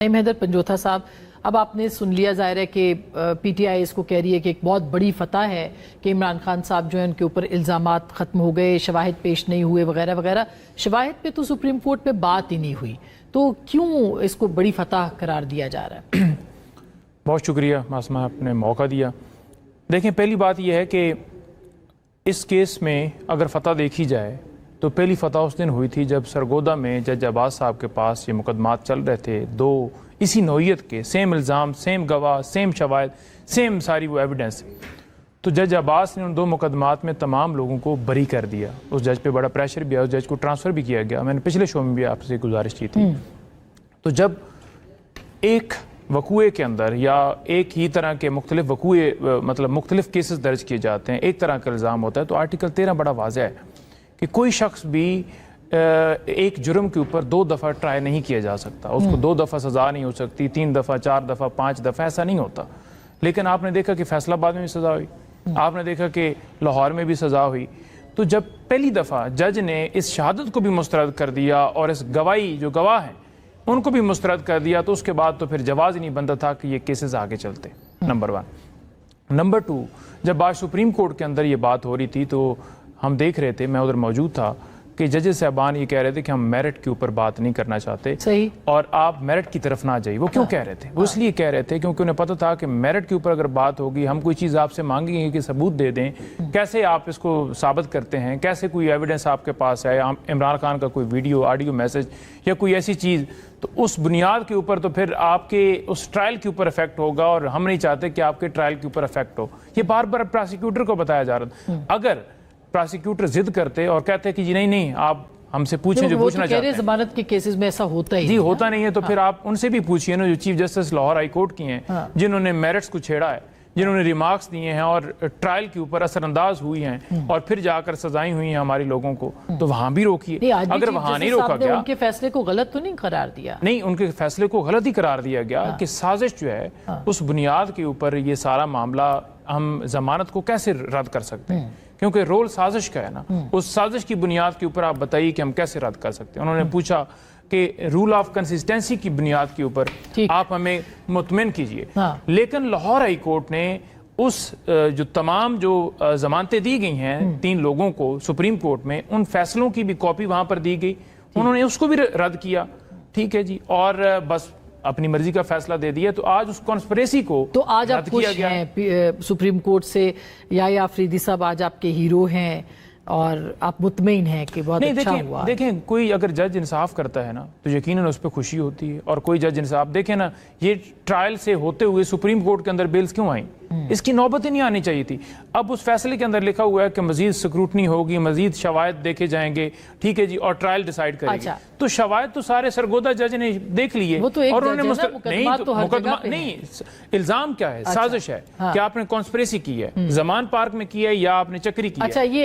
مہندر پنجوتھا صاحب، اب آپ نے سن لیا، ظاہر ہے کہ پی ٹی آئی اس کو کہہ رہی ہے کہ ایک بہت بڑی فتح ہے کہ عمران خان صاحب جو ہیں ان کے اوپر الزامات ختم ہو گئے، شواہد پیش نہیں ہوئے وغیرہ وغیرہ۔ شواہد پہ تو سپریم کورٹ میں بات ہی نہیں ہوئی، تو کیوں اس کو بڑی فتح قرار دیا جا رہا ہے؟ بہت شکریہ معصومہ، آپ نے موقع دیا۔ دیکھیں، پہلی بات یہ ہے کہ اس کیس میں اگر فتح دیکھی جائے تو پہلی فتح اس دن ہوئی تھی جب سرگودا میں جج عباس صاحب کے پاس یہ مقدمات چل رہے تھے، دو اسی نوعیت کے، سیم الزام، سیم گواہ، سیم شواہد، سیم ساری وہ ایویڈنس۔ تو جج عباس نے ان دو مقدمات میں تمام لوگوں کو بری کر دیا۔ اس جج پہ بڑا پریشر بھی آیا، اس جج کو ٹرانسفر بھی کیا گیا۔ میں نے پچھلے شو میں بھی آپ سے گزارش کی تھی۔ تو جب ایک وقوعے کے اندر یا ایک ہی طرح کے مختلف وقوعے مطلب مختلف کیسز درج کیے جاتے ہیں، ایک طرح کا الزام ہوتا ہے، تو آرٹیکل 13 بڑا واضح ہے کہ کوئی شخص بھی ایک جرم کے اوپر 2 دفعہ ٹرائی نہیں کیا جا سکتا۔ اس کو 2 دفعہ سزا نہیں ہو سکتی، 3 دفعہ، 4 دفعہ، 5 دفعہ، ایسا نہیں ہوتا۔ لیکن آپ نے دیکھا کہ فیصل آباد میں بھی سزا ہوئی، آپ نے دیکھا کہ لاہور میں بھی سزا ہوئی۔ تو جب پہلی دفعہ جج نے اس شہادت کو بھی مسترد کر دیا اور اس گواہی جو گواہ ہیں ان کو بھی مسترد کر دیا، تو اس کے بعد تو پھر جواز ہی نہیں بنتا تھا کہ یہ کیسز آگے چلتے۔ نمبر 1۔ نمبر 2، جب آج سپریم کورٹ کے اندر یہ بات ہو رہی تھی تو ہم دیکھ رہے تھے، میں ادھر موجود تھا، کہ ججز صاحبان یہ کہہ رہے تھے کہ ہم میرٹ کے اوپر بات نہیں کرنا چاہتے، اور آپ میرٹ کی طرف نہ جائیے۔ وہ کیوں کہہ رہے تھے؟ وہ اس لیے کہہ رہے تھے کیونکہ انہیں پتہ تھا کہ میرٹ کے اوپر اگر بات ہوگی، ہم کوئی چیز آپ سے مانگیں گے کہ ثبوت دے دیں، کیسے آپ اس کو ثابت کرتے ہیں، کیسے کوئی ایویڈنس آپ کے پاس ہے، عمران خان کا کوئی ویڈیو، آڈیو میسج یا کوئی ایسی چیز، تو اس بنیاد کے اوپر تو پھر آپ کے اس ٹرائل کے اوپر افیکٹ ہوگا، اور ہم نہیں چاہتے کہ آپ کے ٹرائل کے اوپر افیکٹ ہو۔ یہ بار بار پراسیکیوٹر کو بتایا جا رہا تھا۔ اگر پراسیکیوٹر ضد کرتے اور کہتے کہ جی نہیں آپ ہم سے پوچھیں جو پوچھنا چاہتے ہیں، ضمانت کے کیسز میں ایسا ہوتا ہی جی ہوتا نہیں ہے، تو پھر آپ ان سے بھی پوچھئے نا، جو chief justice Lahore high court کی ہیں، جنہوں نے میرٹس کو چھیڑا ہے، جنہوں نے ریمارکس دیے ہیں اور ٹرائل کے اوپر اثر انداز ہوئی ہیں اور پھر جا کر سزائیں ہوئی ہیں ہمارے لوگوں کو، تو وہاں بھی روکیے۔ اگر وہاں نہیں روکا گیا، ان کے فیصلے کو غلط تو نہیں قرار دیا؟ نہیں، ان کے فیصلے کو غلط ہی قرار دیا گیا کہ سازش جو ہے اس بنیاد کے اوپر یہ سارا معاملہ، ہم ضمانت کو کیسے رد کر سکتے ہیں، کیونکہ رول سازش کا ہے نا، اس سازش کی بنیاد کے اوپر آپ بتائیے کہ ہم کیسے رد کر سکتے ہیں۔ انہوں نے پوچھا کہ رول آف کنسسٹنسی کی بنیاد کے اوپر آپ ہمیں مطمئن کیجئے، لیکن لاہور ہائی کورٹ نے اس جو تمام جو ضمانتیں دی گئی ہیں 3 لوگوں کو سپریم کورٹ میں، ان فیصلوں کی بھی کاپی وہاں پر دی گئی، انہوں نے اس کو بھی رد کیا، ٹھیک ہے جی، اور بس اپنی مرضی کا فیصلہ دے دیا۔ تو آج اس کانسپریسی کو تو آج آپ خوش ہیں سپریم کورٹ سے؟ یا آفریدی صاحب آج آپ کے ہیرو ہیں اور آپ مطمئن ہیں کہ بہت اچھا ہوا؟ دیکھیں، کوئی اگر جج انصاف کرتا ہے نا تو یقیناً اس پہ خوشی ہوتی ہے، اور کوئی جج انصاف، دیکھیں نا، یہ ٹرائل سے ہوتے ہوئے سپریم کورٹ کے اندر بیلز کیوں آئیں؟ اس کی نوبت ہی نہیں آنی چاہیے تھی۔ اب اس فیصلے کے اندر لکھا ہوا ہے کہ مزید سکروٹنی ہوگی، مزید شواہد دیکھے جائیں گے، ٹھیک ہے جی، اور ٹرائل ڈیسائیڈ کرے گی۔ تو شواہد تو سارے سرگودا جج نے دیکھ لیے، اور انہوں نے نہیں، الزام کیا ہے؟ سازش ہے کہ آپ نے کانسپریسی کی ہے، زمان پارک میں کی ہے یا آپ نے چکری کی ہے۔